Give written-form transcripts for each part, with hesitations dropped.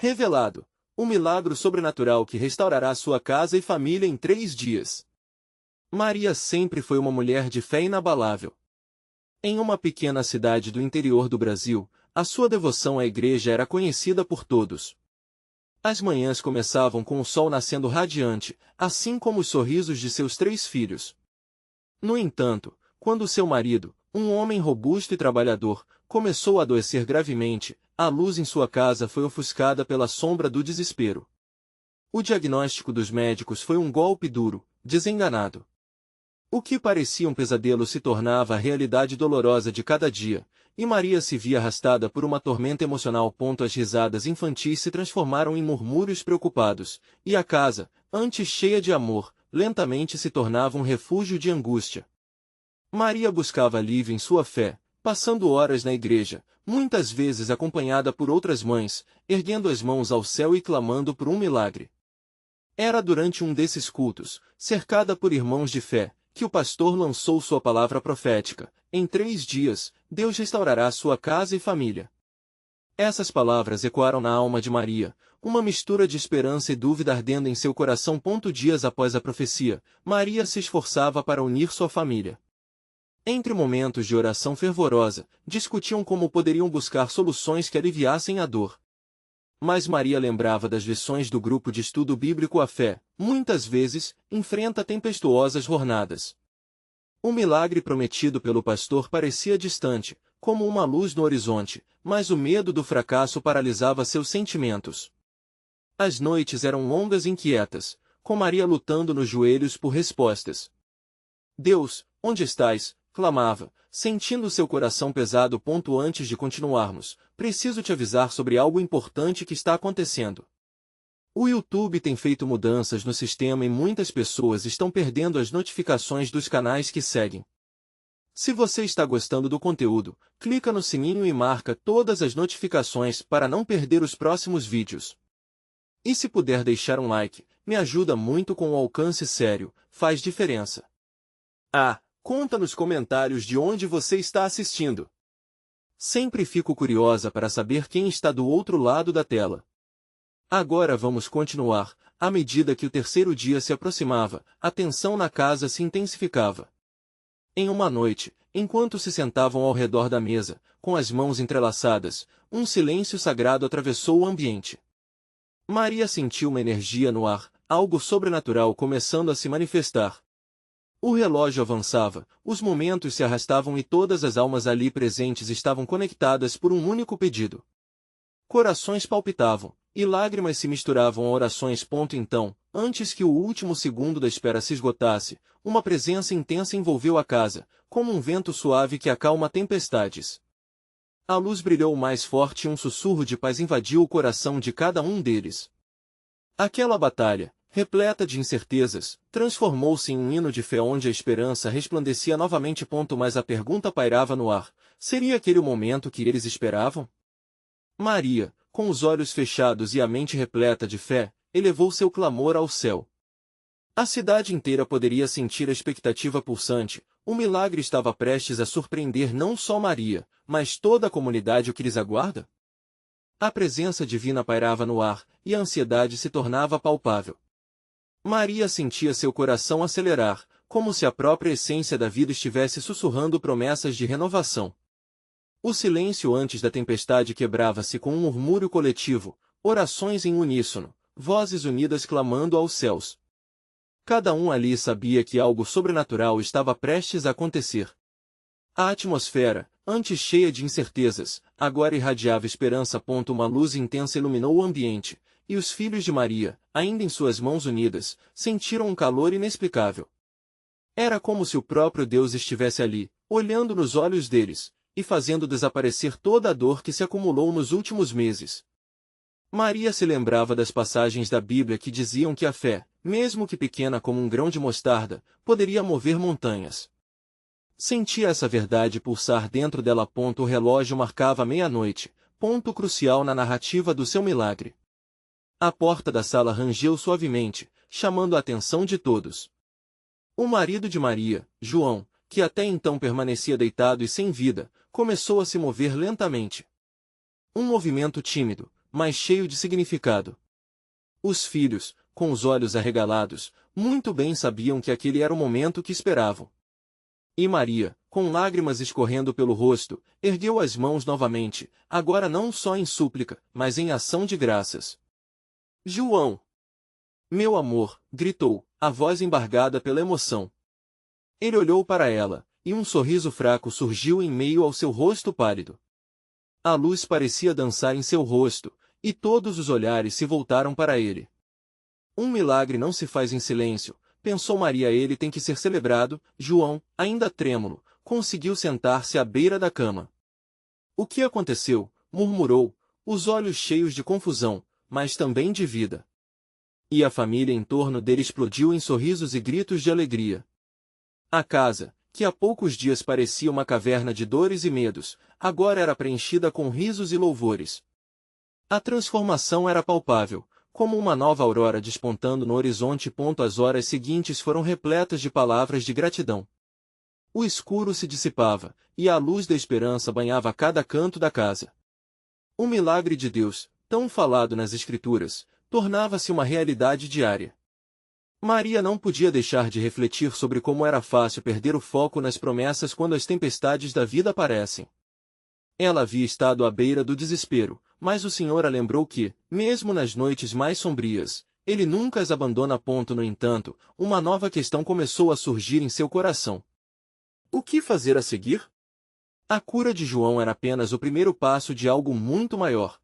Revelado, um milagre sobrenatural que restaurará sua casa e família em 3 dias. Maria sempre foi uma mulher de fé inabalável. Em uma pequena cidade do interior do Brasil, a sua devoção à igreja era conhecida por todos. As manhãs começavam com o sol nascendo radiante, assim como os sorrisos de seus 3 filhos. No entanto, quando seu marido, um homem robusto e trabalhador, começou a adoecer gravemente, a luz em sua casa foi ofuscada pela sombra do desespero. O diagnóstico dos médicos foi um golpe duro, desenganado. O que parecia um pesadelo se tornava a realidade dolorosa de cada dia, e Maria se via arrastada por uma tormenta emocional. As risadas infantis se transformaram em murmúrios preocupados, e a casa, antes cheia de amor, lentamente se tornava um refúgio de angústia. Maria buscava alívio em sua fé, passando horas na igreja, muitas vezes acompanhada por outras mães, erguendo as mãos ao céu e clamando por um milagre. Era durante um desses cultos, cercada por irmãos de fé, que o pastor lançou sua palavra profética: em 3 dias, Deus restaurará sua casa e família. Essas palavras ecoaram na alma de Maria, uma mistura de esperança e dúvida ardendo em seu coração. Dias após a profecia, Maria se esforçava para unir sua família. Entre momentos de oração fervorosa, discutiam como poderiam buscar soluções que aliviassem a dor. Mas Maria lembrava das lições do grupo de estudo bíblico. A fé, muitas vezes, enfrenta tempestuosas jornadas. O milagre prometido pelo pastor parecia distante, como uma luz no horizonte, mas o medo do fracasso paralisava seus sentimentos. As noites eram longas e inquietas, com Maria lutando nos joelhos por respostas. Deus, onde estás? Clamava, sentindo seu coração pesado. Antes de continuarmos, preciso te avisar sobre algo importante que está acontecendo. O YouTube tem feito mudanças no sistema e muitas pessoas estão perdendo as notificações dos canais que seguem. Se você está gostando do conteúdo, clica no sininho e marca todas as notificações para não perder os próximos vídeos. E se puder deixar um like, me ajuda muito com o alcance. Sério, faz diferença. Conta nos comentários de onde você está assistindo. Sempre fico curiosa para saber quem está do outro lado da tela. Agora vamos continuar. À medida que o 3º dia se aproximava, a tensão na casa se intensificava. Em uma noite, enquanto se sentavam ao redor da mesa, com as mãos entrelaçadas, um silêncio sagrado atravessou o ambiente. Maria sentiu uma energia no ar, algo sobrenatural começando a se manifestar. O relógio avançava, os momentos se arrastavam e todas as almas ali presentes estavam conectadas por um único pedido. Corações palpitavam, e lágrimas se misturavam a orações. Então, antes que o último segundo da espera se esgotasse, uma presença intensa envolveu a casa, como um vento suave que acalma tempestades. A luz brilhou mais forte e um sussurro de paz invadiu o coração de cada um deles. Aquela batalha, repleta de incertezas, transformou-se em um hino de fé onde a esperança resplandecia novamente. Mas a pergunta pairava no ar: seria aquele o momento que eles esperavam? Maria, com os olhos fechados e a mente repleta de fé, elevou seu clamor ao céu. A cidade inteira poderia sentir a expectativa pulsante. O milagre estava prestes a surpreender não só Maria, mas toda a comunidade. O que lhes aguarda? A presença divina pairava no ar, e a ansiedade se tornava palpável. Maria sentia seu coração acelerar, como se a própria essência da vida estivesse sussurrando promessas de renovação. O silêncio antes da tempestade quebrava-se com um murmúrio coletivo, orações em uníssono, vozes unidas clamando aos céus. Cada um ali sabia que algo sobrenatural estava prestes a acontecer. A atmosfera, antes cheia de incertezas, agora irradiava esperança. Uma luz intensa iluminou o ambiente, e os filhos de Maria, ainda em suas mãos unidas, sentiram um calor inexplicável. Era como se o próprio Deus estivesse ali, olhando nos olhos deles, e fazendo desaparecer toda a dor que se acumulou nos últimos meses. Maria se lembrava das passagens da Bíblia que diziam que a fé, mesmo que pequena como um grão de mostarda, poderia mover montanhas. Sentia essa verdade pulsar dentro dela. O relógio marcava meia-noite, ponto crucial na narrativa do seu milagre. A porta da sala rangeu suavemente, chamando a atenção de todos. O marido de Maria, João, que até então permanecia deitado e sem vida, começou a se mover lentamente. Um movimento tímido, mas cheio de significado. Os filhos, com os olhos arregalados, muito bem sabiam que aquele era o momento que esperavam. E Maria, com lágrimas escorrendo pelo rosto, ergueu as mãos novamente, agora não só em súplica, mas em ação de graças. João! Meu amor! Gritou, a voz embargada pela emoção. Ele olhou para ela, e um sorriso fraco surgiu em meio ao seu rosto pálido. A luz parecia dançar em seu rosto, e todos os olhares se voltaram para ele. Um milagre não se faz em silêncio, pensou Maria. Ele tem que ser celebrado. João, ainda trêmulo, conseguiu sentar-se à beira da cama. O que aconteceu? Murmurou, os olhos cheios de confusão, mas também de vida. E a família em torno dele explodiu em sorrisos e gritos de alegria. A casa, que há poucos dias parecia uma caverna de dores e medos, agora era preenchida com risos e louvores. A transformação era palpável, como uma nova aurora despontando no horizonte. As horas seguintes foram repletas de palavras de gratidão. O escuro se dissipava, e a luz da esperança banhava cada canto da casa. O milagre de Deus, tão falado nas Escrituras, tornava-se uma realidade diária. Maria não podia deixar de refletir sobre como era fácil perder o foco nas promessas quando as tempestades da vida aparecem. Ela havia estado à beira do desespero, mas o Senhor a lembrou que, mesmo nas noites mais sombrias, Ele nunca as abandona. No entanto, uma nova questão começou a surgir em seu coração. O que fazer a seguir? A cura de João era apenas o primeiro passo de algo muito maior.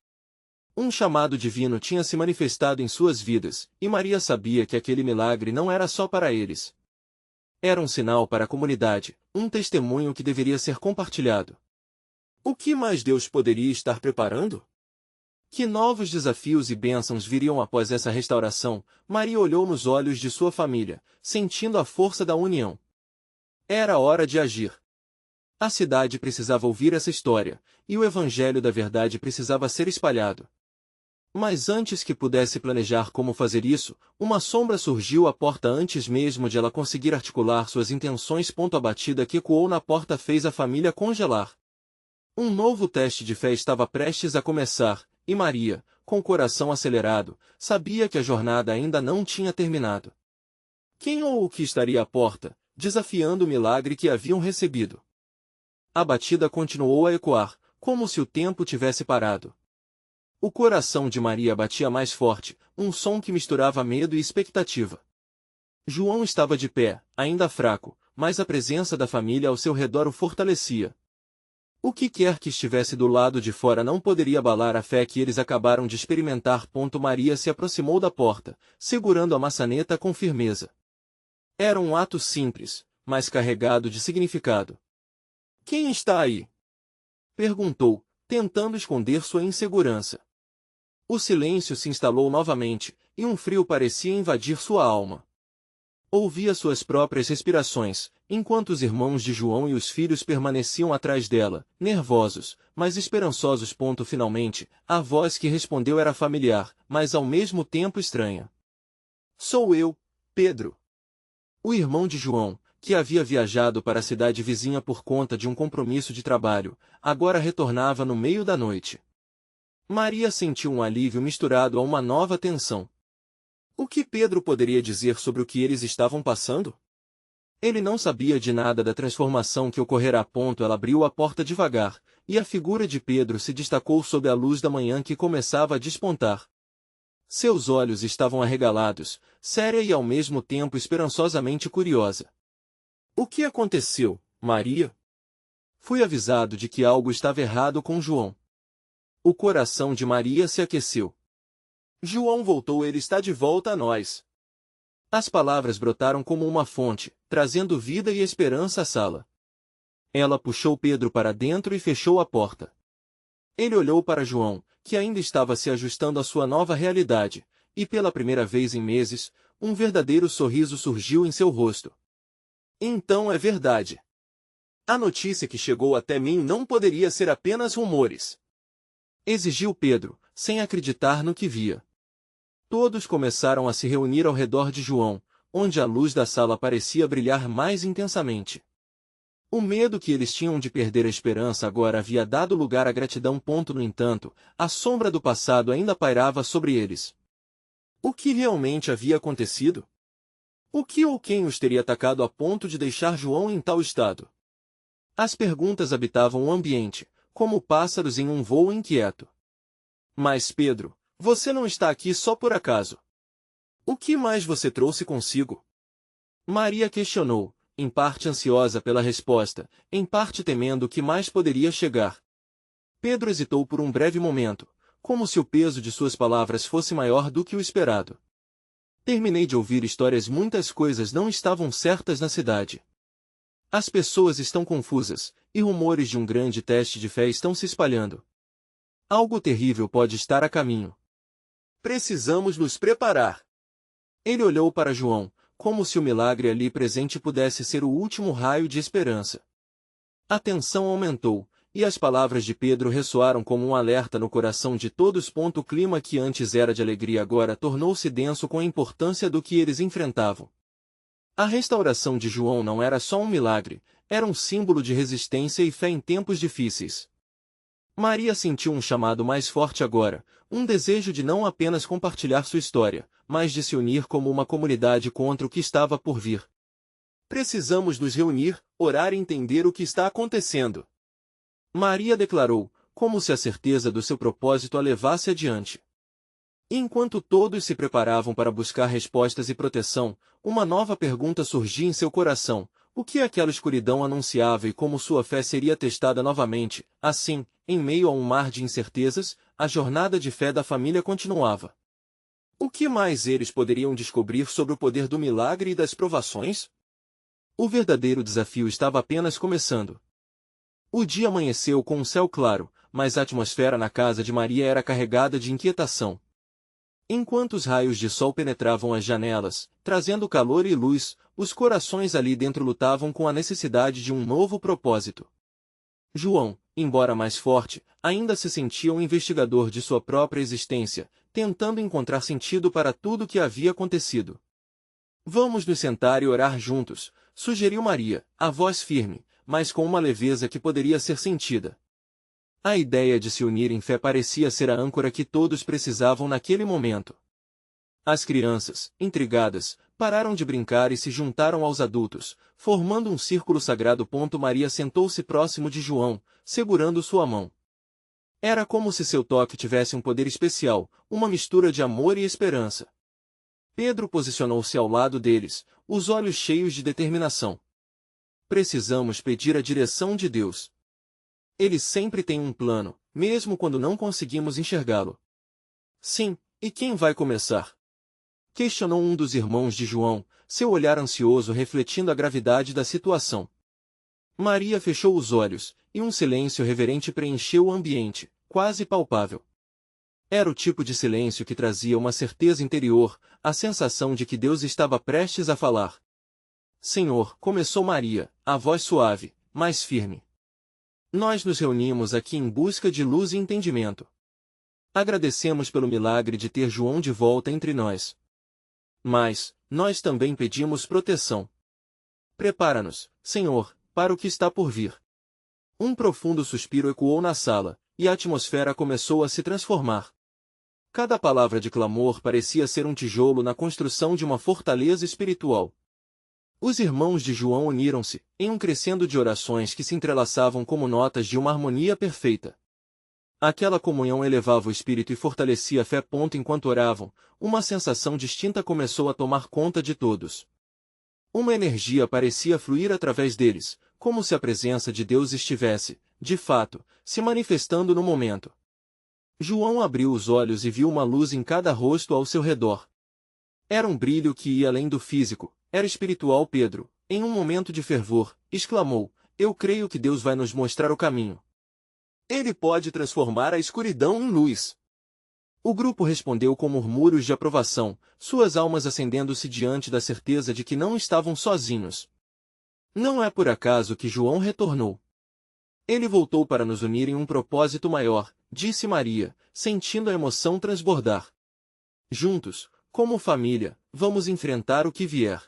Um chamado divino tinha se manifestado em suas vidas, e Maria sabia que aquele milagre não era só para eles. Era um sinal para a comunidade, um testemunho que deveria ser compartilhado. O que mais Deus poderia estar preparando? Que novos desafios e bênçãos viriam após essa restauração? Maria olhou nos olhos de sua família, sentindo a força da união. Era hora de agir. A cidade precisava ouvir essa história, e o evangelho da verdade precisava ser espalhado. Mas antes que pudesse planejar como fazer isso, uma sombra surgiu à porta antes mesmo de ela conseguir articular suas intenções. A batida que ecoou na porta fez a família congelar. Um novo teste de fé estava prestes a começar, e Maria, com o coração acelerado, sabia que a jornada ainda não tinha terminado. Quem ou o que estaria à porta, desafiando o milagre que haviam recebido? A batida continuou a ecoar, como se o tempo tivesse parado. O coração de Maria batia mais forte, um som que misturava medo e expectativa. João estava de pé, ainda fraco, mas a presença da família ao seu redor o fortalecia. O que quer que estivesse do lado de fora não poderia abalar a fé que eles acabaram de experimentar. Maria se aproximou da porta, segurando a maçaneta com firmeza. Era um ato simples, mas carregado de significado. Quem está aí? Perguntou, tentando esconder sua insegurança. O silêncio se instalou novamente, e um frio parecia invadir sua alma. Ouvia suas próprias respirações, enquanto os irmãos de João e os filhos permaneciam atrás dela, nervosos, mas esperançosos. Finalmente, a voz que respondeu era familiar, mas ao mesmo tempo estranha. Sou eu, Pedro. O irmão de João, que havia viajado para a cidade vizinha por conta de um compromisso de trabalho, agora retornava no meio da noite. Maria sentiu um alívio misturado a uma nova tensão. O que Pedro poderia dizer sobre o que eles estavam passando? Ele não sabia de nada da transformação que ocorrera. Ela abriu a porta devagar, e a figura de Pedro se destacou sob a luz da manhã que começava a despontar. Seus olhos estavam arregalados, séria e ao mesmo tempo esperançosamente curiosa. O que aconteceu, Maria? Fui avisado de que algo estava errado com João. O coração de Maria se aqueceu. João voltou, ele está de volta a nós. As palavras brotaram como uma fonte, trazendo vida e esperança à sala. Ela puxou Pedro para dentro e fechou a porta. Ele olhou para João, que ainda estava se ajustando à sua nova realidade, e pela primeira vez em meses, um verdadeiro sorriso surgiu em seu rosto. Então é verdade. A notícia que chegou até mim não poderia ser apenas rumores. Exigiu Pedro, sem acreditar no que via. Todos começaram a se reunir ao redor de João, onde a luz da sala parecia brilhar mais intensamente. O medo que eles tinham de perder a esperança agora havia dado lugar à gratidão. No entanto, a sombra do passado ainda pairava sobre eles. O que realmente havia acontecido? O que ou quem os teria atacado a ponto de deixar João em tal estado? As perguntas habitavam o ambiente, como pássaros em um voo inquieto. Mas Pedro, você não está aqui só por acaso. O que mais você trouxe consigo? Maria questionou, em parte ansiosa pela resposta, em parte temendo o que mais poderia chegar. Pedro hesitou por um breve momento, como se o peso de suas palavras fosse maior do que o esperado. Terminei de ouvir histórias. Muitas coisas não estavam certas na cidade. As pessoas estão confusas, e rumores de um grande teste de fé estão se espalhando. Algo terrível pode estar a caminho. Precisamos nos preparar. Ele olhou para João, como se o milagre ali presente pudesse ser o último raio de esperança. A tensão aumentou, e as palavras de Pedro ressoaram como um alerta no coração de todos. O clima que antes era de alegria agora tornou-se denso com a importância do que eles enfrentavam. A restauração de João não era só um milagre, era um símbolo de resistência e fé em tempos difíceis. Maria sentiu um chamado mais forte agora, um desejo de não apenas compartilhar sua história, mas de se unir como uma comunidade contra o que estava por vir. Precisamos nos reunir, orar e entender o que está acontecendo. Maria declarou, como se a certeza do seu propósito a levasse adiante. Enquanto todos se preparavam para buscar respostas e proteção, uma nova pergunta surgia em seu coração: o que aquela escuridão anunciava e como sua fé seria testada novamente? Assim, em meio a um mar de incertezas, a jornada de fé da família continuava. O que mais eles poderiam descobrir sobre o poder do milagre e das provações? O verdadeiro desafio estava apenas começando. O dia amanheceu com um céu claro, mas a atmosfera na casa de Maria era carregada de inquietação. Enquanto os raios de sol penetravam as janelas, trazendo calor e luz, os corações ali dentro lutavam com a necessidade de um novo propósito. João, embora mais forte, ainda se sentia um investigador de sua própria existência, tentando encontrar sentido para tudo o que havia acontecido. Vamos nos sentar e orar juntos, sugeriu Maria, a voz firme, mas com uma leveza que poderia ser sentida. A ideia de se unir em fé parecia ser a âncora que todos precisavam naquele momento. As crianças, intrigadas, pararam de brincar e se juntaram aos adultos, formando um círculo sagrado. Maria sentou-se próximo de João, segurando sua mão. Era como se seu toque tivesse um poder especial, uma mistura de amor e esperança. Pedro posicionou-se ao lado deles, os olhos cheios de determinação. Precisamos pedir a direção de Deus. Ele sempre tem um plano, mesmo quando não conseguimos enxergá-lo. Sim, e quem vai começar? Questionou um dos irmãos de João, seu olhar ansioso refletindo a gravidade da situação. Maria fechou os olhos, e um silêncio reverente preencheu o ambiente, quase palpável. Era o tipo de silêncio que trazia uma certeza interior, a sensação de que Deus estava prestes a falar. Senhor, começou Maria, a voz suave, mas firme. Nós nos reunimos aqui em busca de luz e entendimento. Agradecemos pelo milagre de ter João de volta entre nós. Mas, nós também pedimos proteção. Prepara-nos, Senhor, para o que está por vir. Um profundo suspiro ecoou na sala, e a atmosfera começou a se transformar. Cada palavra de clamor parecia ser um tijolo na construção de uma fortaleza espiritual. Os irmãos de João uniram-se, em um crescendo de orações que se entrelaçavam como notas de uma harmonia perfeita. Aquela comunhão elevava o espírito e fortalecia a fé. Enquanto oravam, uma sensação distinta começou a tomar conta de todos. Uma energia parecia fluir através deles, como se a presença de Deus estivesse, de fato, se manifestando no momento. João abriu os olhos e viu uma luz em cada rosto ao seu redor. Era um brilho que ia além do físico, era espiritual. Pedro, em um momento de fervor, exclamou: eu creio que Deus vai nos mostrar o caminho. Ele pode transformar a escuridão em luz. O grupo respondeu com murmúrios de aprovação, suas almas acendendo-se diante da certeza de que não estavam sozinhos. Não é por acaso que João retornou. Ele voltou para nos unir em um propósito maior, disse Maria, sentindo a emoção transbordar. Juntos, como família, vamos enfrentar o que vier.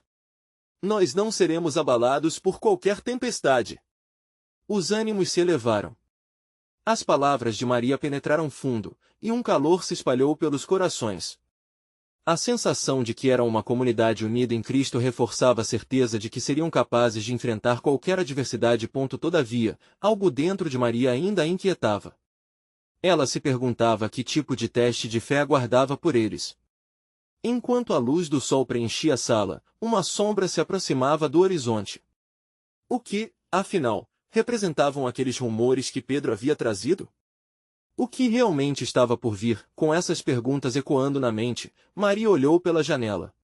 Nós não seremos abalados por qualquer tempestade. Os ânimos se elevaram. As palavras de Maria penetraram fundo, e um calor se espalhou pelos corações. A sensação de que eram uma comunidade unida em Cristo reforçava a certeza de que seriam capazes de enfrentar qualquer adversidade. Todavia, algo dentro de Maria ainda a inquietava. Ela se perguntava que tipo de teste de fé aguardava por eles. Enquanto a luz do sol preenchia a sala, uma sombra se aproximava do horizonte. O que, afinal, representavam aqueles rumores que Pedro havia trazido? O que realmente estava por vir? Com essas perguntas ecoando na mente, Maria olhou pela janela.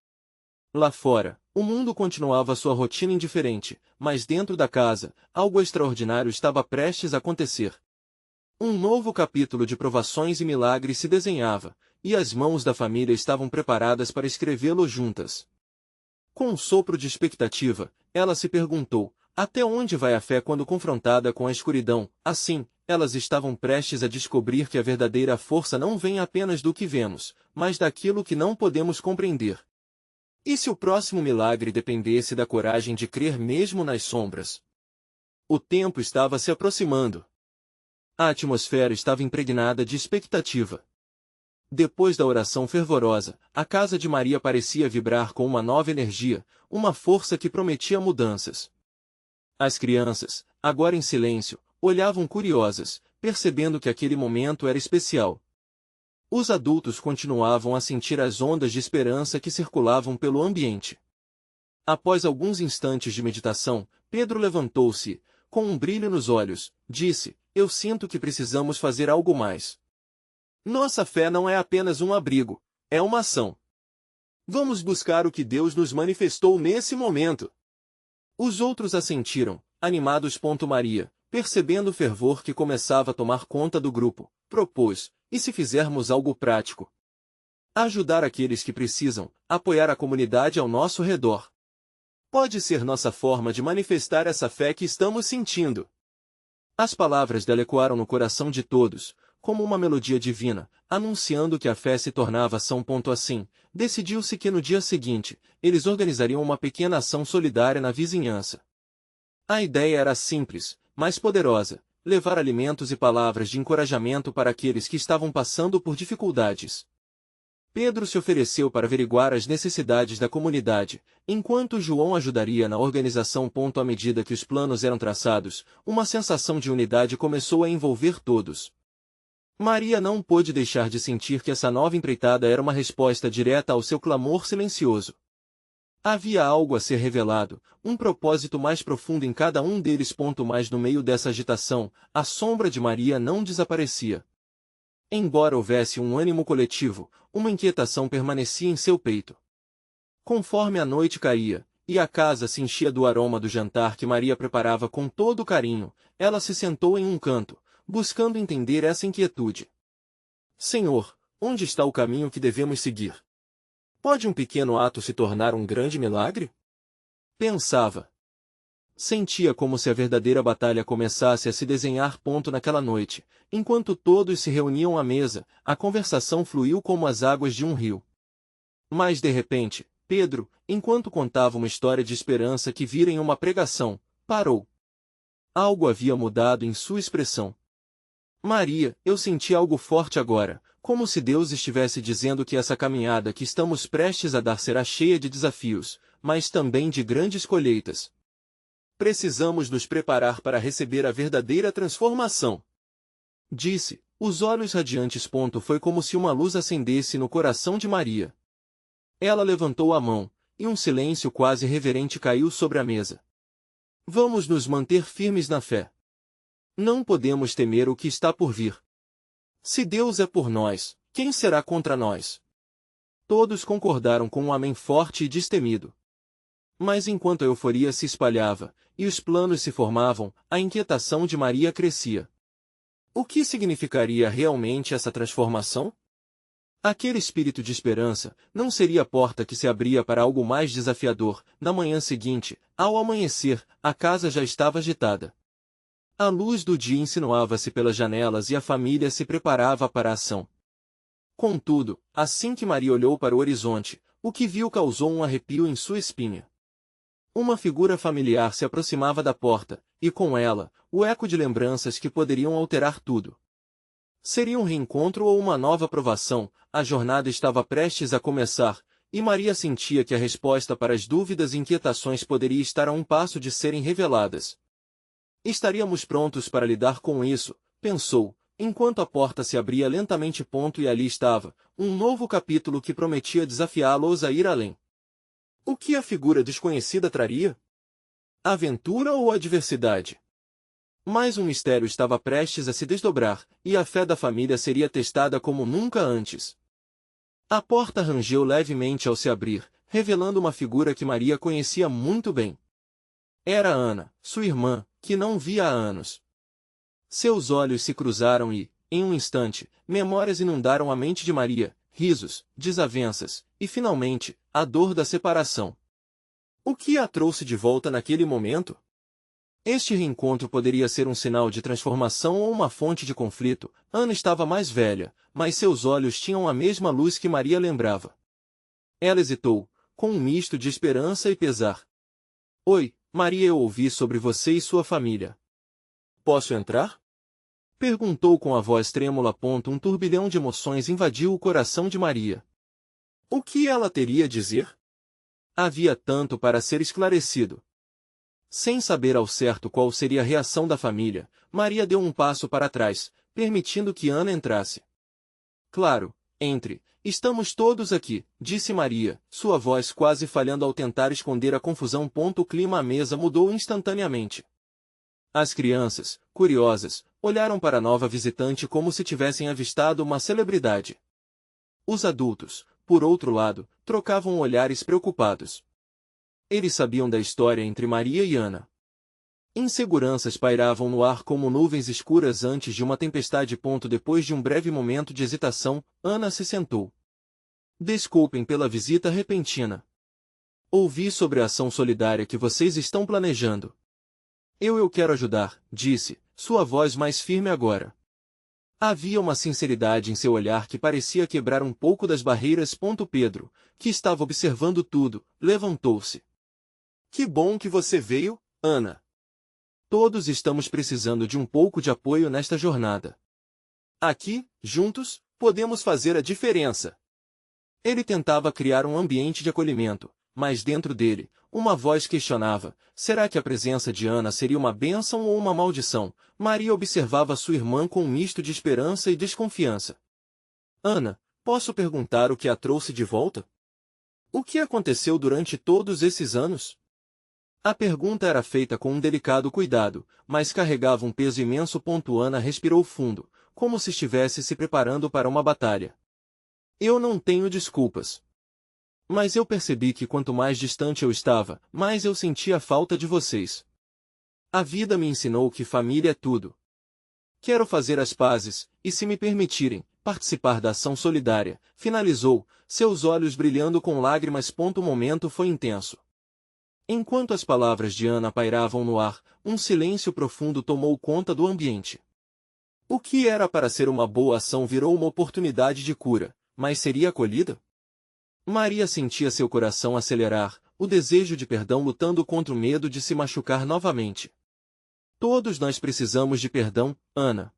Lá fora, o mundo continuava sua rotina indiferente, mas dentro da casa, algo extraordinário estava prestes a acontecer. Um novo capítulo de provações e milagres se desenhava, e as mãos da família estavam preparadas para escrevê-lo juntas. Com um sopro de expectativa, ela se perguntou: até onde vai a fé quando confrontada com a escuridão? Assim, elas estavam prestes a descobrir que a verdadeira força não vem apenas do que vemos, mas daquilo que não podemos compreender. E se o próximo milagre dependesse da coragem de crer mesmo nas sombras? O tempo estava se aproximando. A atmosfera estava impregnada de expectativa. Depois da oração fervorosa, a casa de Maria parecia vibrar com uma nova energia, uma força que prometia mudanças. As crianças, agora em silêncio, olhavam curiosas, percebendo que aquele momento era especial. Os adultos continuavam a sentir as ondas de esperança que circulavam pelo ambiente. Após alguns instantes de meditação, Pedro levantou-se, com um brilho nos olhos, disse: eu sinto que precisamos fazer algo mais. Nossa fé não é apenas um abrigo, é uma ação. Vamos buscar o que Deus nos manifestou nesse momento. Os outros assentiram, animados. Maria, percebendo o fervor que começava a tomar conta do grupo, propôs: e se fizermos algo prático? Ajudar aqueles que precisam, apoiar a comunidade ao nosso redor. Pode ser nossa forma de manifestar essa fé que estamos sentindo. As palavras dela ecoaram no coração de todos, como uma melodia divina, anunciando que a fé se tornava ação. Assim, decidiu-se que no dia seguinte, eles organizariam uma pequena ação solidária na vizinhança. A ideia era simples, mas poderosa: levar alimentos e palavras de encorajamento para aqueles que estavam passando por dificuldades. Pedro se ofereceu para averiguar as necessidades da comunidade, enquanto João ajudaria na organização. À medida que os planos eram traçados, uma sensação de unidade começou a envolver todos. Maria não pôde deixar de sentir que essa nova empreitada era uma resposta direta ao seu clamor silencioso. Havia algo a ser revelado, um propósito mais profundo em cada um deles. Mas no meio dessa agitação, a sombra de Maria não desaparecia. Embora houvesse um ânimo coletivo, uma inquietação permanecia em seu peito. Conforme a noite caía, e a casa se enchia do aroma do jantar que Maria preparava com todo carinho, ela se sentou em um canto, buscando entender essa inquietude. Senhor, onde está o caminho que devemos seguir? Pode um pequeno ato se tornar um grande milagre? Pensava. Sentia como se a verdadeira batalha começasse a se desenhar. Naquela noite, enquanto todos se reuniam à mesa, a conversação fluiu como as águas de um rio. Mas de repente, Pedro, enquanto contava uma história de esperança que vira em uma pregação, parou. Algo havia mudado em sua expressão. Maria, eu senti algo forte agora, como se Deus estivesse dizendo que essa caminhada que estamos prestes a dar será cheia de desafios, mas também de grandes colheitas. Precisamos nos preparar para receber a verdadeira transformação. Disse, os olhos radiantes. Foi como se uma luz acendesse no coração de Maria. Ela levantou a mão, e um silêncio quase reverente caiu sobre a mesa. Vamos nos manter firmes na fé. Não podemos temer o que está por vir. Se Deus é por nós, quem será contra nós? Todos concordaram com um amém forte e destemido. Mas enquanto a euforia se espalhava, e os planos se formavam, a inquietação de Maria crescia. O que significaria realmente essa transformação? Aquele espírito de esperança não seria a porta que se abria para algo mais desafiador. Na manhã seguinte, ao amanhecer, a casa já estava agitada. A luz do dia insinuava-se pelas janelas e a família se preparava para a ação. Contudo, assim que Maria olhou para o horizonte, o que viu causou um arrepio em sua espinha. Uma figura familiar se aproximava da porta, e com ela, o eco de lembranças que poderiam alterar tudo. Seria um reencontro ou uma nova provação, a jornada estava prestes a começar, e Maria sentia que a resposta para as dúvidas e inquietações poderia estar a um passo de serem reveladas. Estaríamos prontos para lidar com isso, pensou, enquanto a porta se abria lentamente. E ali estava, um novo capítulo que prometia desafiá-los a ir além. O que a figura desconhecida traria? Aventura ou adversidade? Mais um mistério estava prestes a se desdobrar, e a fé da família seria testada como nunca antes. A porta rangeu levemente ao se abrir, revelando uma figura que Maria conhecia muito bem. Era Ana, sua irmã, que não via há anos. Seus olhos se cruzaram e, em um instante, memórias inundaram a mente de Maria, risos, desavenças, e finalmente, a dor da separação. O que a trouxe de volta naquele momento? Este reencontro poderia ser um sinal de transformação ou uma fonte de conflito. Ana estava mais velha, mas seus olhos tinham a mesma luz que Maria lembrava. Ela hesitou, com um misto de esperança e pesar. Oi, Maria, eu ouvi sobre você e sua família. Posso entrar? Perguntou com a voz trêmula. Um turbilhão de emoções invadiu o coração de Maria. O que ela teria a dizer? Havia tanto para ser esclarecido. Sem saber ao certo qual seria a reação da família, Maria deu um passo para trás, permitindo que Ana entrasse. Claro, entre. Estamos todos aqui, disse Maria, sua voz quase falhando ao tentar esconder a confusão. O clima à mesa mudou instantaneamente. As crianças, curiosas, olharam para a nova visitante como se tivessem avistado uma celebridade. Os adultos, por outro lado, trocavam olhares preocupados. Eles sabiam da história entre Maria e Ana. Inseguranças pairavam no ar como nuvens escuras antes de uma tempestade. Depois de um breve momento de hesitação, Ana se sentou. Desculpem pela visita repentina. Ouvi sobre a ação solidária que vocês estão planejando. Eu quero ajudar, disse, sua voz mais firme agora. Havia uma sinceridade em seu olhar que parecia quebrar um pouco das barreiras. Pedro, que estava observando tudo, levantou-se. Que bom que você veio, Ana. Todos estamos precisando de um pouco de apoio nesta jornada. Aqui, juntos, podemos fazer a diferença. Ele tentava criar um ambiente de acolhimento, mas dentro dele, uma voz questionava, será que a presença de Ana seria uma bênção ou uma maldição? Maria observava sua irmã com um misto de esperança e desconfiança. Ana, posso perguntar o que a trouxe de volta? O que aconteceu durante todos esses anos? A pergunta era feita com um delicado cuidado, mas carregava um peso imenso. Ana respirou fundo, como se estivesse se preparando para uma batalha. Eu não tenho desculpas. Mas eu percebi que quanto mais distante eu estava, mais eu sentia a falta de vocês. A vida me ensinou que família é tudo. Quero fazer as pazes, e se me permitirem, participar da ação solidária, finalizou, seus olhos brilhando com lágrimas. O momento foi intenso. Enquanto as palavras de Ana pairavam no ar, um silêncio profundo tomou conta do ambiente. O que era para ser uma boa ação virou uma oportunidade de cura, mas seria acolhida? Maria sentia seu coração acelerar, o desejo de perdão lutando contra o medo de se machucar novamente. Todos nós precisamos de perdão, Ana.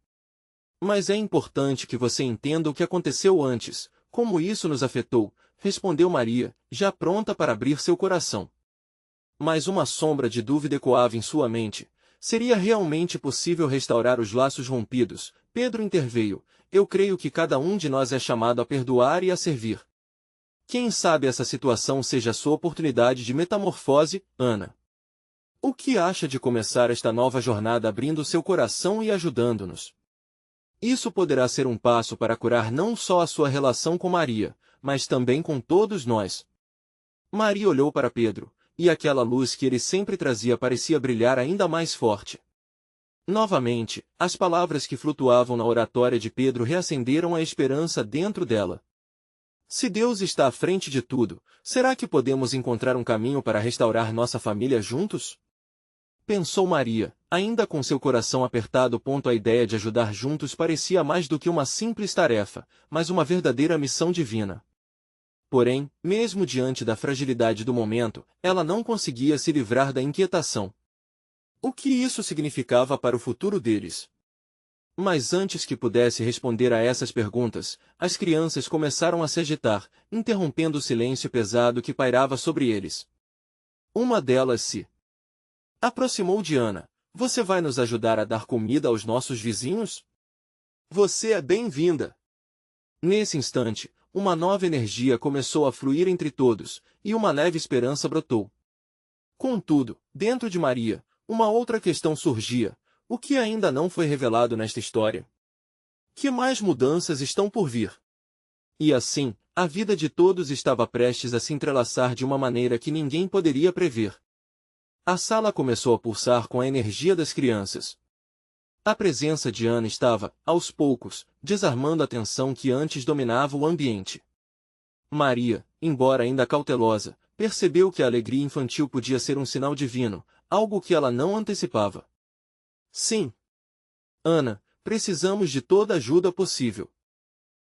Mas é importante que você entenda o que aconteceu antes, como isso nos afetou, respondeu Maria, já pronta para abrir seu coração. Mas uma sombra de dúvida ecoava em sua mente. Seria realmente possível restaurar os laços rompidos? Pedro interveio. Eu creio que cada um de nós é chamado a perdoar e a servir. Quem sabe essa situação seja a sua oportunidade de metamorfose, Ana. O que acha de começar esta nova jornada abrindo seu coração e ajudando-nos? Isso poderá ser um passo para curar não só a sua relação com Maria, mas também com todos nós. Maria olhou para Pedro, e aquela luz que ele sempre trazia parecia brilhar ainda mais forte. Novamente, as palavras que flutuavam na oratória de Pedro reacenderam a esperança dentro dela. Se Deus está à frente de tudo, será que podemos encontrar um caminho para restaurar nossa família juntos? Pensou Maria, ainda com seu coração apertado. A ideia de ajudar juntos parecia mais do que uma simples tarefa, mas uma verdadeira missão divina. Porém, mesmo diante da fragilidade do momento, ela não conseguia se livrar da inquietação. O que isso significava para o futuro deles? Mas antes que pudesse responder a essas perguntas, as crianças começaram a se agitar, interrompendo o silêncio pesado que pairava sobre eles. Uma delas se aproximou de Ana. Você vai nos ajudar a dar comida aos nossos vizinhos? Você é bem-vinda! Nesse instante, uma nova energia começou a fluir entre todos, e uma leve esperança brotou. Contudo, dentro de Maria, uma outra questão surgia: o que ainda não foi revelado nesta história? Que mais mudanças estão por vir? E assim, a vida de todos estava prestes a se entrelaçar de uma maneira que ninguém poderia prever. A sala começou a pulsar com a energia das crianças. A presença de Ana estava, aos poucos, desarmando a tensão que antes dominava o ambiente. Maria, embora ainda cautelosa, percebeu que a alegria infantil podia ser um sinal divino, algo que ela não antecipava. Sim. Ana, precisamos de toda a ajuda possível.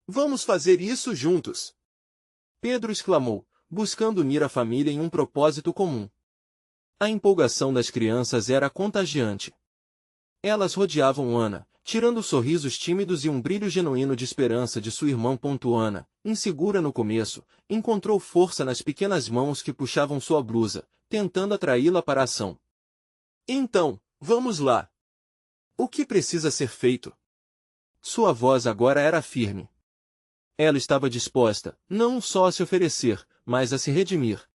Vamos fazer isso juntos! Pedro exclamou, buscando unir a família em um propósito comum. A empolgação das crianças era contagiante. Elas rodeavam Ana, tirando sorrisos tímidos e um brilho genuíno de esperança de sua irmã. Ana, insegura no começo, encontrou força nas pequenas mãos que puxavam sua blusa, tentando atraí-la para a ação. Então, vamos lá! O que precisa ser feito? Sua voz agora era firme. Ela estava disposta, não só a se oferecer, mas a se redimir.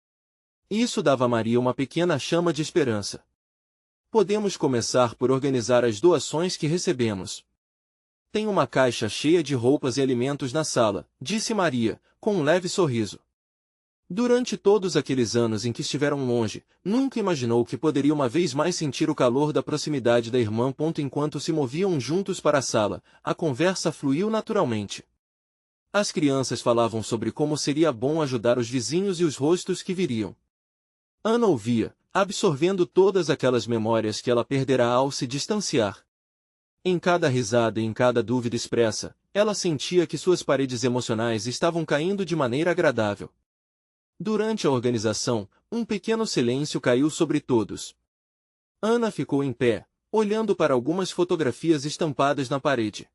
Isso dava a Maria uma pequena chama de esperança. Podemos começar por organizar as doações que recebemos. Tem uma caixa cheia de roupas e alimentos na sala, disse Maria, com um leve sorriso. Durante todos aqueles anos em que estiveram longe, nunca imaginou que poderia uma vez mais sentir o calor da proximidade da irmã. Enquanto se moviam juntos para a sala, a conversa fluiu naturalmente. As crianças falavam sobre como seria bom ajudar os vizinhos e os rostos que viriam. Ana ouvia, absorvendo todas aquelas memórias que ela perderá ao se distanciar. Em cada risada e em cada dúvida expressa, ela sentia que suas paredes emocionais estavam caindo de maneira agradável. Durante a organização, um pequeno silêncio caiu sobre todos. Ana ficou em pé, olhando para algumas fotografias estampadas na parede.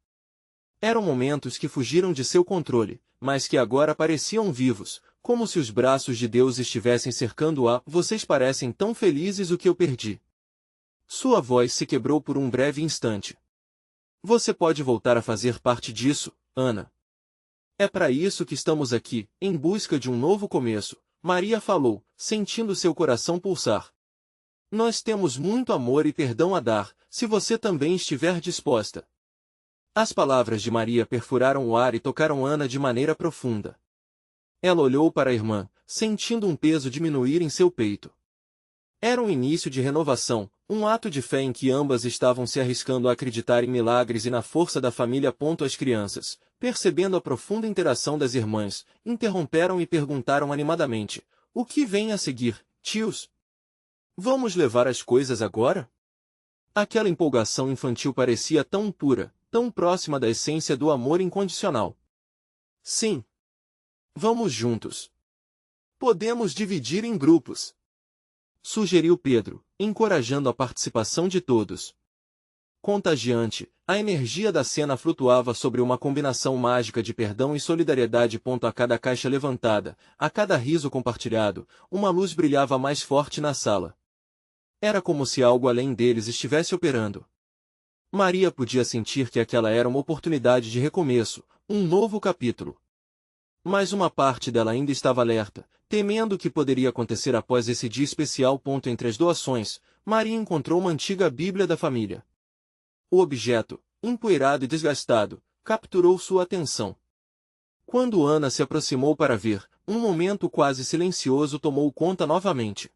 Eram momentos que fugiram de seu controle, mas que agora pareciam vivos, como se os braços de Deus estivessem cercando-a. Vocês parecem tão felizes o que eu perdi. Sua voz se quebrou por um breve instante. Você pode voltar a fazer parte disso, Ana. É para isso que estamos aqui, em busca de um novo começo, Maria falou, sentindo seu coração pulsar. Nós temos muito amor e perdão a dar, se você também estiver disposta. As palavras de Maria perfuraram o ar e tocaram Ana de maneira profunda. Ela olhou para a irmã, sentindo um peso diminuir em seu peito. Era um início de renovação, um ato de fé em que ambas estavam se arriscando a acreditar em milagres e na força da família. As crianças, percebendo a profunda interação das irmãs, interromperam e perguntaram animadamente: o que vem a seguir, tios? Vamos levar as coisas agora? Aquela empolgação infantil parecia tão pura, tão próxima da essência do amor incondicional. Sim. Vamos juntos. Podemos dividir em grupos, sugeriu Pedro, encorajando a participação de todos. Contagiante, a energia da cena flutuava sobre uma combinação mágica de perdão e solidariedade. A cada caixa levantada, a cada riso compartilhado, uma luz brilhava mais forte na sala. Era como se algo além deles estivesse operando. Maria podia sentir que aquela era uma oportunidade de recomeço, um novo capítulo. Mas uma parte dela ainda estava alerta, temendo o que poderia acontecer após esse dia especial. Entre as doações, Maria encontrou uma antiga Bíblia da família. O objeto, empoeirado e desgastado, capturou sua atenção. Quando Ana se aproximou para ver, um momento quase silencioso tomou conta novamente.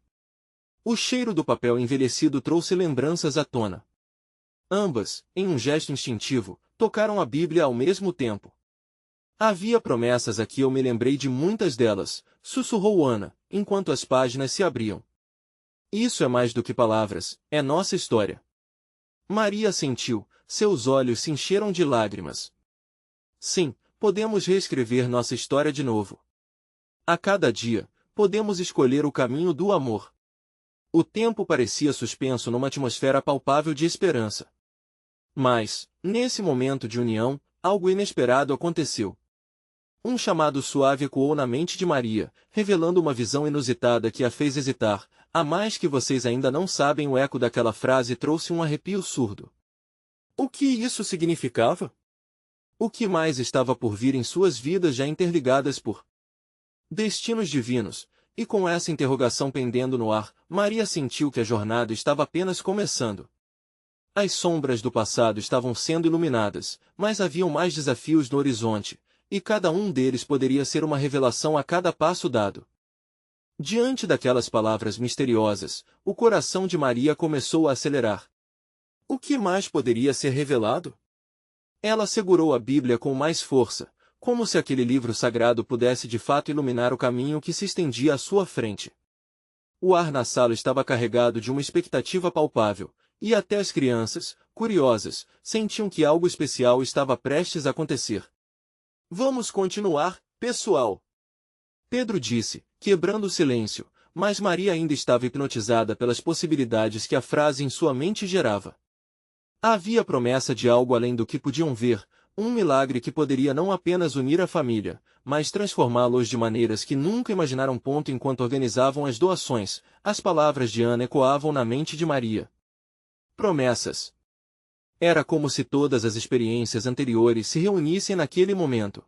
O cheiro do papel envelhecido trouxe lembranças à tona. Ambas, em um gesto instintivo, tocaram a Bíblia ao mesmo tempo. Havia promessas aqui, eu me lembrei de muitas delas, sussurrou Ana, enquanto as páginas se abriam. Isso é mais do que palavras, é nossa história. Maria sentiu, seus olhos se encheram de lágrimas. Sim, podemos reescrever nossa história de novo. A cada dia, podemos escolher o caminho do amor. O tempo parecia suspenso numa atmosfera palpável de esperança. Mas, nesse momento de união, algo inesperado aconteceu. Um chamado suave ecoou na mente de Maria, revelando uma visão inusitada que a fez hesitar. A mais que vocês ainda não sabem, o eco daquela frase trouxe um arrepio surdo. O que isso significava? O que mais estava por vir em suas vidas já interligadas por destinos divinos? E com essa interrogação pendendo no ar, Maria sentiu que a jornada estava apenas começando. As sombras do passado estavam sendo iluminadas, mas haviam mais desafios no horizonte, e cada um deles poderia ser uma revelação a cada passo dado. Diante daquelas palavras misteriosas, o coração de Maria começou a acelerar. O que mais poderia ser revelado? Ela segurou a Bíblia com mais força, como se aquele livro sagrado pudesse de fato iluminar o caminho que se estendia à sua frente. O ar na sala estava carregado de uma expectativa palpável, e até as crianças, curiosas, sentiam que algo especial estava prestes a acontecer. Vamos continuar, pessoal. Pedro disse, quebrando o silêncio, mas Maria ainda estava hipnotizada pelas possibilidades que a frase em sua mente gerava. Havia promessa de algo além do que podiam ver, um milagre que poderia não apenas unir a família, mas transformá-los de maneiras que nunca imaginaram. Enquanto organizavam as doações, as palavras de Ana ecoavam na mente de Maria. Promessas. Era como se todas as experiências anteriores se reunissem naquele momento.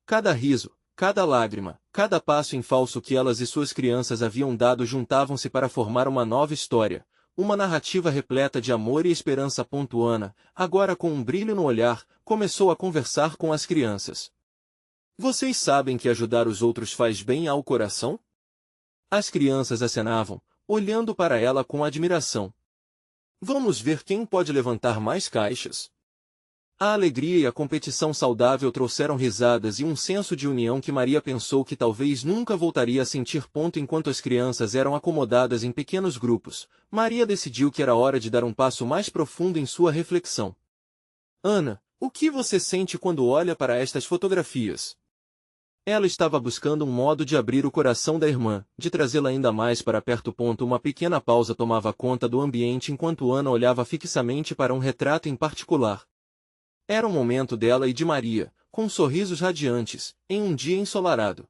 Cada riso, cada lágrima, cada passo em falso que elas e suas crianças haviam dado juntavam-se para formar uma nova história, uma narrativa repleta de amor e esperança. Ana, agora com um brilho no olhar, começou a conversar com as crianças. Vocês sabem que ajudar os outros faz bem ao coração? As crianças acenavam, olhando para ela com admiração. Vamos ver quem pode levantar mais caixas. A alegria e a competição saudável trouxeram risadas e um senso de união que Maria pensou que talvez nunca voltaria a sentir. Enquanto as crianças eram acomodadas em pequenos grupos, Maria decidiu que era hora de dar um passo mais profundo em sua reflexão. Ana, o que você sente quando olha para estas fotografias? Ela estava buscando um modo de abrir o coração da irmã, de trazê-la ainda mais para perto. Uma pequena pausa tomava conta do ambiente enquanto Ana olhava fixamente para um retrato em particular. Era um momento dela e de Maria, com sorrisos radiantes, em um dia ensolarado.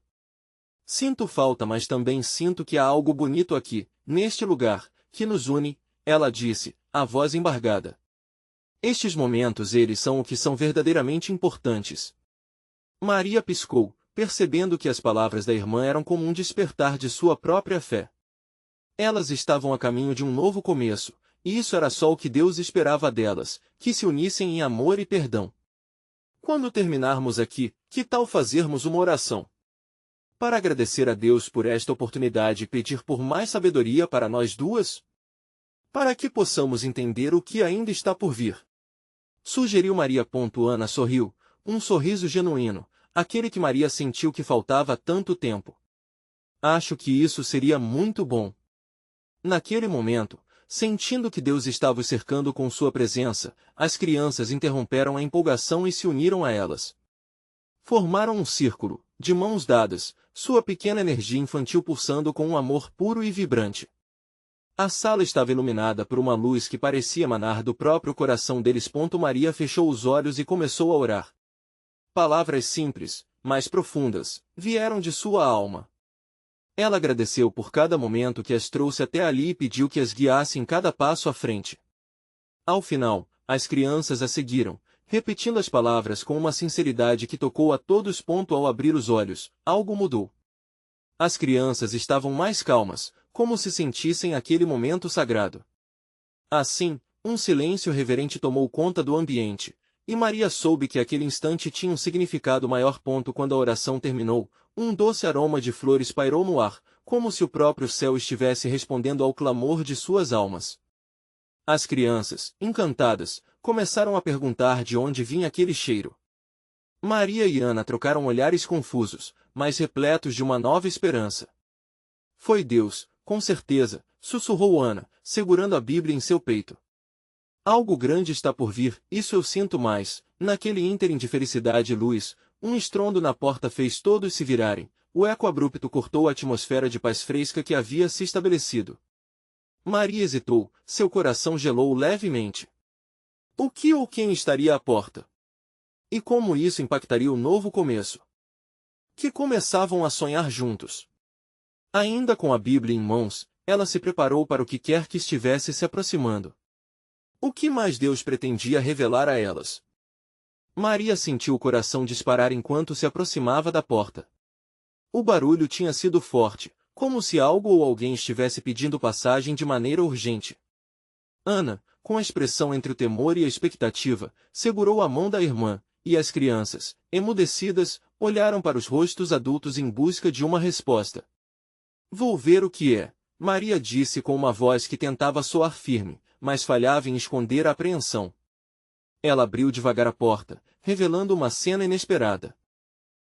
Sinto falta, mas também sinto que há algo bonito aqui, neste lugar, que nos une, ela disse, a voz embargada. Estes momentos, eles são o que são verdadeiramente importantes. Maria piscou, percebendo que as palavras da irmã eram como um despertar de sua própria fé. Elas estavam a caminho de um novo começo, e isso era só o que Deus esperava delas, que se unissem em amor e perdão. Quando terminarmos aqui, que tal fazermos uma oração? Para agradecer a Deus por esta oportunidade e pedir por mais sabedoria para nós duas? Para que possamos entender o que ainda está por vir. Sugeriu Maria. Ana sorriu, um sorriso genuíno, aquele que Maria sentiu que faltava há tanto tempo. Acho que isso seria muito bom. Naquele momento, sentindo que Deus estava os cercando com sua presença, as crianças interromperam a empolgação e se uniram a elas. Formaram um círculo, de mãos dadas, sua pequena energia infantil pulsando com um amor puro e vibrante. A sala estava iluminada por uma luz que parecia emanar do próprio coração deles. Maria fechou os olhos e começou a orar. Palavras simples, mas profundas, vieram de sua alma. Ela agradeceu por cada momento que as trouxe até ali e pediu que as guiasse em cada passo à frente. Ao final, as crianças a seguiram, repetindo as palavras com uma sinceridade que tocou a todos. Ao abrir os olhos, algo mudou. As crianças estavam mais calmas, como se sentissem aquele momento sagrado. Assim, um silêncio reverente tomou conta do ambiente, e Maria soube que aquele instante tinha um significado maior. Quando a oração terminou, um doce aroma de flores pairou no ar, como se o próprio céu estivesse respondendo ao clamor de suas almas. As crianças, encantadas, começaram a perguntar de onde vinha aquele cheiro. Maria e Ana trocaram olhares confusos, mas repletos de uma nova esperança. Foi Deus, com certeza, sussurrou Ana, segurando a Bíblia em seu peito. Algo grande está por vir, isso eu sinto mais. Naquele ínterim de felicidade e luz, um estrondo na porta fez todos se virarem. o eco abrupto cortou a atmosfera de paz fresca que havia se estabelecido. Maria hesitou, seu coração gelou levemente. O que ou quem estaria à porta? E como isso impactaria o novo começo? Que começavam a sonhar juntos. Ainda com a Bíblia em mãos, ela se preparou para o que quer que estivesse se aproximando. O que mais Deus pretendia revelar a elas? Maria sentiu o coração disparar enquanto se aproximava da porta. O barulho tinha sido forte, como se algo ou alguém estivesse pedindo passagem de maneira urgente. Ana, com a expressão entre o temor e a expectativa, segurou a mão da irmã, e as crianças, emudecidas, olharam para os rostos adultos em busca de uma resposta. Vou ver o que é, Maria disse com uma voz que tentava soar firme, mas falhava em esconder a apreensão. Ela abriu devagar a porta, revelando uma cena inesperada.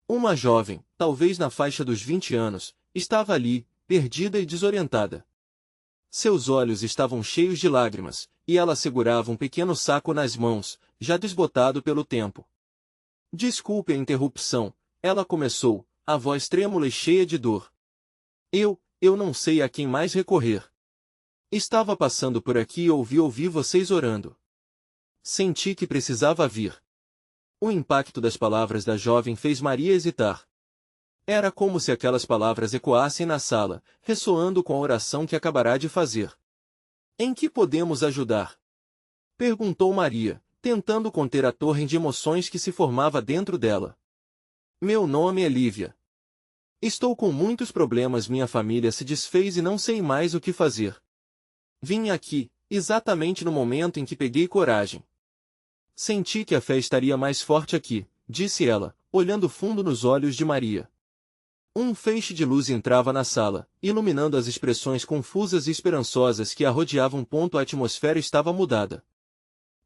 Uma jovem, talvez na faixa dos 20 anos, estava ali, perdida e desorientada. Seus olhos estavam cheios de lágrimas, e ela segurava um pequeno saco nas mãos, já desbotado pelo tempo. Desculpe a interrupção, ela começou, a voz trêmula e cheia de dor. Eu não sei a quem mais recorrer. Estava passando por aqui e ouvi vocês orando. Senti que precisava vir. O impacto das palavras da jovem fez Maria hesitar. Era como se aquelas palavras ecoassem na sala, ressoando com a oração que acabará de fazer. Em que podemos ajudar? Perguntou Maria, tentando conter a torre de emoções que se formava dentro dela. Meu nome é Lívia. Estou com muitos problemas, minha família se desfez e não sei mais o que fazer. Vim aqui, exatamente no momento em que peguei coragem. Senti que a fé estaria mais forte aqui, disse ela, olhando fundo nos olhos de Maria. Um feixe de luz entrava na sala, iluminando as expressões confusas e esperançosas que a rodeavam. A atmosfera estava mudada.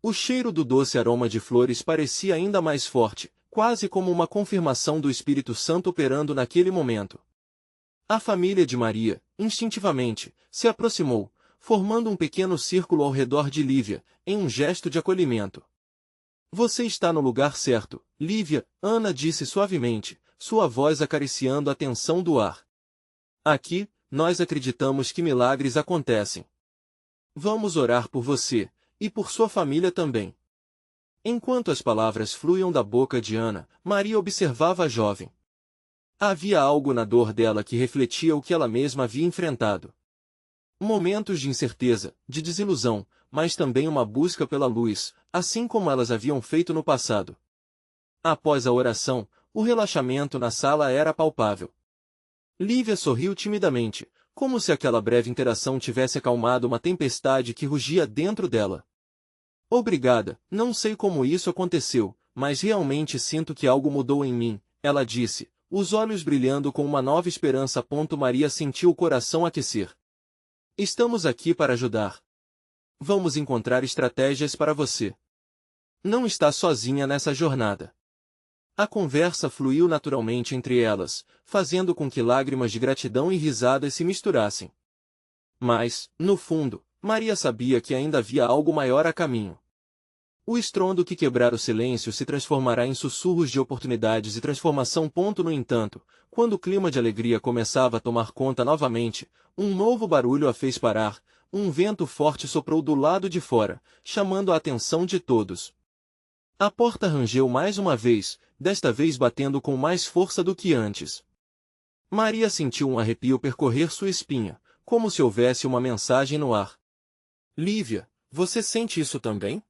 O cheiro do doce aroma de flores parecia ainda mais forte, quase como uma confirmação do Espírito Santo operando naquele momento. A família de Maria, instintivamente, se aproximou, formando um pequeno círculo ao redor de Lívia, em um gesto de acolhimento. Você está no lugar certo, Lívia, Ana disse suavemente, sua voz acariciando a tensão do ar. Aqui, nós acreditamos que milagres acontecem. Vamos orar por você, e por sua família também. Enquanto as palavras fluíam da boca de Ana, Maria observava a jovem. Havia algo na dor dela que refletia o que ela mesma havia enfrentado. Momentos de incerteza, de desilusão, mas também uma busca pela luz, assim como elas haviam feito no passado. Após a oração, o relaxamento na sala era palpável. Lívia sorriu timidamente, como se aquela breve interação tivesse acalmado uma tempestade que rugia dentro dela. Obrigada, não sei como isso aconteceu, mas realmente sinto que algo mudou em mim, ela disse, os olhos brilhando com uma nova esperança. Maria sentiu o coração aquecer. Estamos aqui para ajudar. Vamos encontrar estratégias para você. Não está sozinha nessa jornada. A conversa fluiu naturalmente entre elas, fazendo com que lágrimas de gratidão e risadas se misturassem. Mas, no fundo, Maria sabia que ainda havia algo maior a caminho. O estrondo que quebrara o silêncio se transformará em sussurros de oportunidades e transformação. No entanto, quando o clima de alegria começava a tomar conta novamente, um novo barulho a fez parar. Um vento forte soprou do lado de fora, chamando a atenção de todos. A porta rangeu mais uma vez, desta vez batendo com mais força do que antes. Maria sentiu um arrepio percorrer sua espinha, como se houvesse uma mensagem no ar. Lívia, você sente isso também?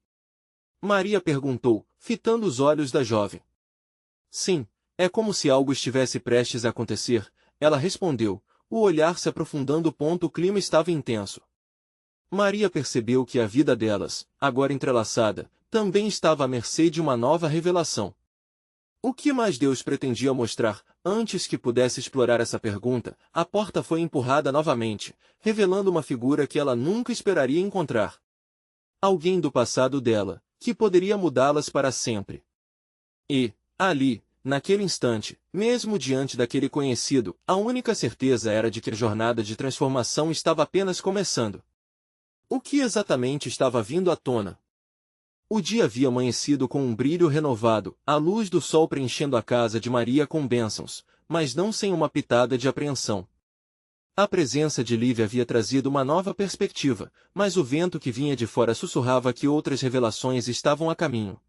Maria perguntou, fitando os olhos da jovem. Sim, é como se algo estivesse prestes a acontecer, ela respondeu, o olhar se aprofundando. O clima estava intenso. Maria percebeu que a vida delas, agora entrelaçada, também estava à mercê de uma nova revelação. O que mais Deus pretendia mostrar? Antes que pudesse explorar essa pergunta, a porta foi empurrada novamente, revelando uma figura que ela nunca esperaria encontrar. Alguém do passado dela, que poderia mudá-las para sempre. E, ali, naquele instante, mesmo diante daquele conhecido, a única certeza era de que a jornada de transformação estava apenas começando. O que exatamente estava vindo à tona? O dia havia amanhecido com um brilho renovado, a luz do sol preenchendo a casa de Maria com bênçãos, mas não sem uma pitada de apreensão. A presença de Lívia havia trazido uma nova perspectiva, mas o vento que vinha de fora sussurrava que outras revelações estavam a caminho.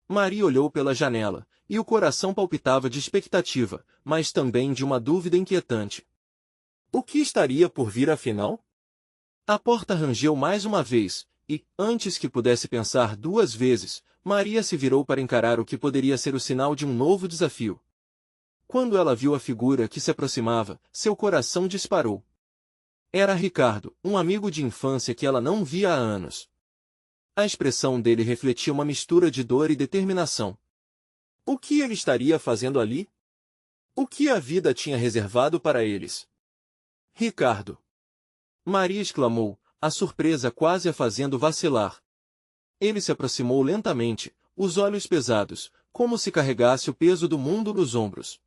Maria olhou pela janela, e o coração palpitava de expectativa, mas também de uma dúvida inquietante. O que estaria por vir afinal? A porta rangeu mais uma vez, e, antes que pudesse pensar duas vezes, Maria se virou para encarar o que poderia ser o sinal de um novo desafio. Quando ela viu a figura que se aproximava, seu coração disparou. Era Ricardo, um amigo de infância que ela não via há anos. A expressão dele refletia uma mistura de dor e determinação. O que ele estaria fazendo ali? O que a vida tinha reservado para eles? Ricardo! Maria exclamou, a surpresa quase a fazendo vacilar. Ele se aproximou lentamente, os olhos pesados, como se carregasse o peso do mundo nos ombros.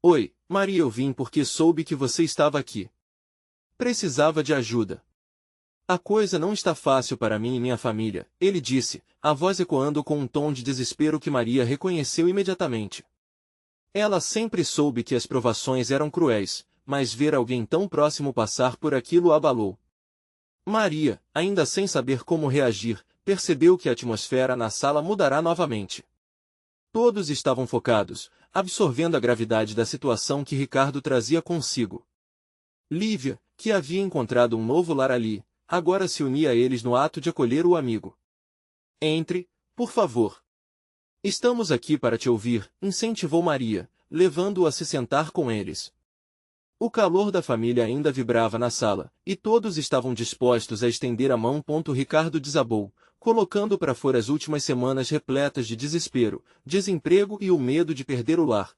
Oi, Maria, eu vim porque soube que você estava aqui. Precisava de ajuda. A coisa não está fácil para mim e minha família, ele disse, a voz ecoando com um tom de desespero que Maria reconheceu imediatamente. Ela sempre soube que as provações eram cruéis, mas ver alguém tão próximo passar por aquilo a abalou. Maria, ainda sem saber como reagir, percebeu que a atmosfera na sala mudará novamente. Todos estavam focados, absorvendo a gravidade da situação que Ricardo trazia consigo. Lívia, que havia encontrado um novo lar ali, agora se unia a eles no ato de acolher o amigo. Entre, por favor. Estamos aqui para te ouvir, incentivou Maria, levando-o a se sentar com eles. O calor da família ainda vibrava na sala, e todos estavam dispostos a estender a mão. Ricardo desabou, colocando para fora as últimas semanas repletas de desespero, desemprego e o medo de perder o lar.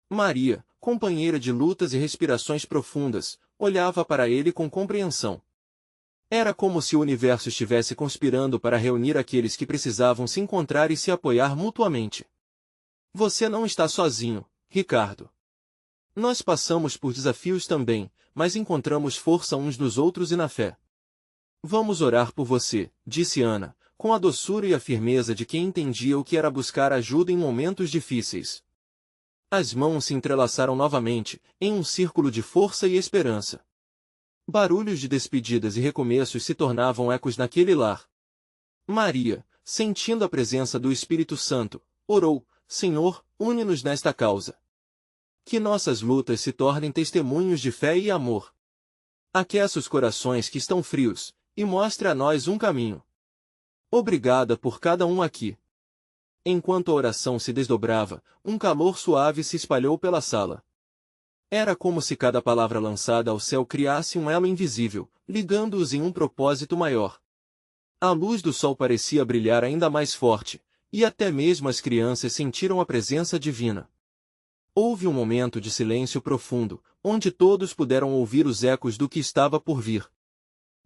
Maria, companheira de lutas e respirações profundas, olhava para ele com compreensão. Era como se o universo estivesse conspirando para reunir aqueles que precisavam se encontrar e se apoiar mutuamente. Você não está sozinho, Ricardo. Nós passamos por desafios também, mas encontramos força uns nos outros e na fé. Vamos orar por você, disse Ana, com a doçura e a firmeza de quem entendia o que era buscar ajuda em momentos difíceis. As mãos se entrelaçaram novamente, em um círculo de força e esperança. Barulhos de despedidas e recomeços se tornavam ecos naquele lar. Maria, sentindo a presença do Espírito Santo, orou, Senhor, une-nos nesta causa. Que nossas lutas se tornem testemunhos de fé e amor. Aqueça os corações que estão frios, e mostre a nós um caminho. Obrigada por cada um aqui. Enquanto a oração se desdobrava, um calor suave se espalhou pela sala. Era como se cada palavra lançada ao céu criasse um elo invisível, ligando-os em um propósito maior. A luz do sol parecia brilhar ainda mais forte, e até mesmo as crianças sentiram a presença divina. Houve um momento de silêncio profundo, onde todos puderam ouvir os ecos do que estava por vir.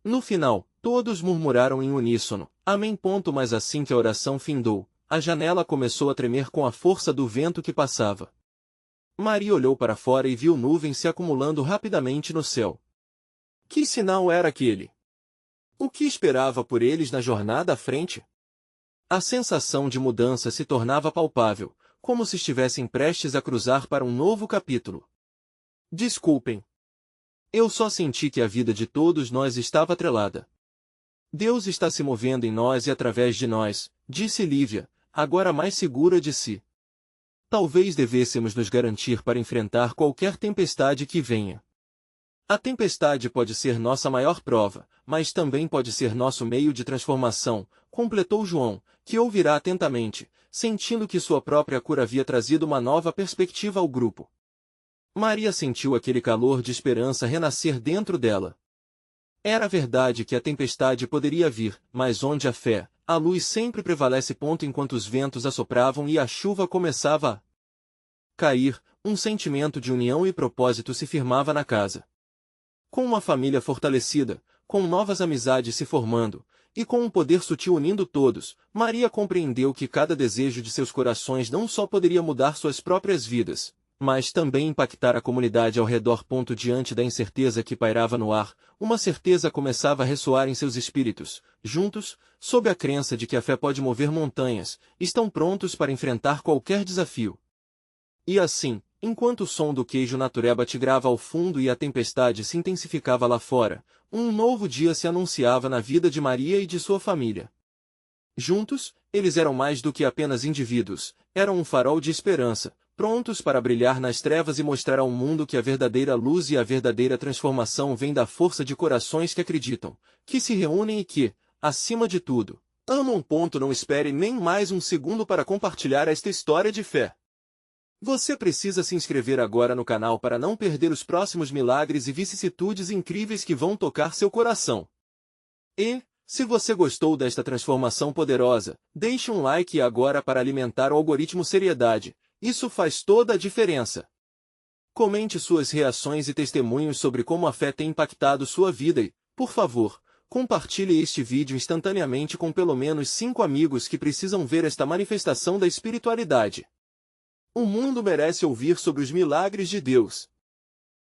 No final, todos murmuraram em uníssono, Amém. Mas assim que a oração findou, a janela começou a tremer com a força do vento que passava. Maria olhou para fora e viu nuvens se acumulando rapidamente no céu. Que sinal era aquele? O que esperava por eles na jornada à frente? A sensação de mudança se tornava palpável, como se estivessem prestes a cruzar para um novo capítulo. Desculpem. Eu só senti que a vida de todos nós estava atrelada. Deus está se movendo em nós e através de nós, disse Lívia, agora mais segura de si. Talvez devêssemos nos garantir para enfrentar qualquer tempestade que venha. A tempestade pode ser nossa maior prova, mas também pode ser nosso meio de transformação, completou João, que ouvirá atentamente, sentindo que sua própria cura havia trazido uma nova perspectiva ao grupo. Maria sentiu aquele calor de esperança renascer dentro dela. Era verdade que a tempestade poderia vir, mas onde a fé, a luz sempre prevalece. Enquanto os ventos assopravam e a chuva começava a cair, um sentimento de união e propósito se firmava na casa. Com uma família fortalecida, com novas amizades se formando, e com um poder sutil unindo todos, Maria compreendeu que cada desejo de seus corações não só poderia mudar suas próprias vidas, mas também impactar a comunidade ao redor. Diante da incerteza que pairava no ar, uma certeza começava a ressoar em seus espíritos. Juntos, sob a crença de que a fé pode mover montanhas, estão prontos para enfrentar qualquer desafio. E assim, Enquanto o som do queijo natureba tigrava ao fundo e a tempestade se intensificava lá fora, um novo dia se anunciava na vida de Maria e de sua família. Juntos, eles eram mais do que apenas indivíduos, eram um farol de esperança, prontos para brilhar nas trevas e mostrar ao mundo que a verdadeira luz e a verdadeira transformação vêm da força de corações que acreditam, que se reúnem e que, acima de tudo, amam. Não espere nem mais um segundo para compartilhar esta história de fé. Você precisa se inscrever agora no canal para não perder os próximos milagres e vicissitudes incríveis que vão tocar seu coração. E, se você gostou desta transformação poderosa, deixe um like agora para alimentar o algoritmo Seriedade, isso faz toda a diferença. Comente suas reações e testemunhos sobre como a fé tem impactado sua vida e, por favor, compartilhe este vídeo instantaneamente com pelo menos 5 amigos que precisam ver esta manifestação da espiritualidade. O mundo merece ouvir sobre os milagres de Deus.